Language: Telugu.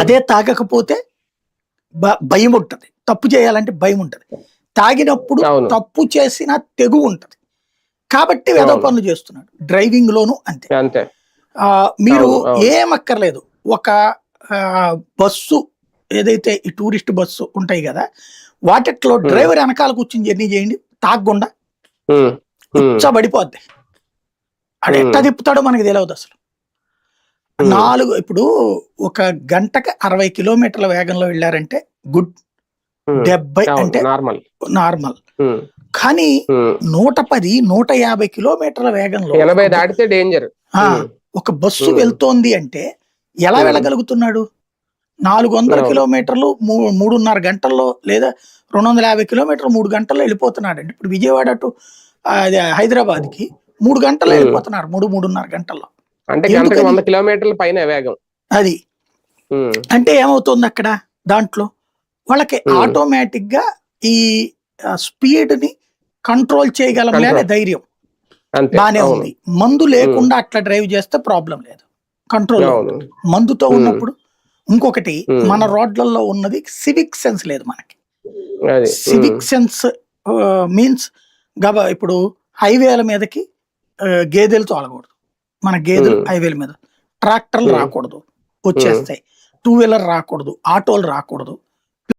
అదే తాగకపోతే భయం ఉంటది, తప్పు చేయాలంటే భయం ఉంటది. తాగినప్పుడు అవును తప్పు చేసిన తెగు ఉంటది, కాబట్టి వెధవ అవును పనులు చేస్తున్నాడు. డ్రైవింగ్ లోను అంతే. అంతే. మీరు అవును అవును ఏం అక్కర్లేదు, ఒక బస్సు ఏదైతే ఈ టూరిస్ట్ బస్సు ఉంటాయి కదా, వాటిట్లో ఉమ్, డ్రైవర్ వెనకాల కూర్చుని జర్నీ చేయండి, తాగకుండా ఉమ్, ఉమ్, కూర్చోబడిపోద్ది. ఆడు ఎట్లా ఉమ్, తిప్పుతాడో మనకి తెలియదు అసలు. ఉమ్, ఇప్పుడు ఒక గంటకి 60 కిలోమీటర్ల వేగంలో వెళ్ళారంటే గుడ్, ఉమ్, 70 అవును అంటే నార్మల్. నార్మల్. ఉమ్, కానీ ఉమ్. 110, 150 కిలోమీటర్ల వేగంలో 80 దాటితే డేంజర్. ఆ, ఒక బస్సు వెళ్తోంది అంటే ఎలా వెళ్ళగలుగుతున్నాడు? 400 అవును కిలోమీటర్లు 3.5 గంటల్లో, లేదా 250 కిలోమీటర్లు 3 గంటల్లో వెళ్ళిపోతున్నాడు అండి. ఇప్పుడు విజయవాడ టు హైదరాబాద్కి 3 గంటల్లో ఉమ్. వెళ్ళిపోతున్నారు, 3-3.5 గంటల్లో. అంటే గంటకి ఎందుకని? 100 కిలోమీటర్ల పైన వేగం. అది ఉమ్, అంటే ఏమవుతుంది అక్కడ, దాంట్లో వాళ్ళకి ఉమ్. ఆటోమేటిక్ గా ఈ స్పీడ్ ని కంట్రోల్ చేయగలంలే అనే కంట్రోల్ ధైర్యం అంతే. బానే అవును. ఉంది. మందు ఉమ్, లేకుండా అట్లా డ్రైవ్ చేస్తే ప్రాబ్లం లేదు, కంట్రోల్లో అవును. ఉంటుంది. మందుతో ఉమ్, ఉన్నప్పుడు ఇంకొకటి, ఉమ్. మన రోడ్లలో ఉన్నది సివిక్ సెన్స్ లేదు మనకి. అది సివిక్ సెన్స్ మీన్స్ ఇప్పుడు హైవేల మీదకి గేదెలు తోలకూడదు, మన గేదెలు ఉమ్, హైవేల మీద. ట్రాక్టర్లు ఉమ్, రాకూడదు, ఉమ్, వచ్చేస్తాయి. 2 వీలర్ రాకూడదు, ఆటోలు రాకూడదు.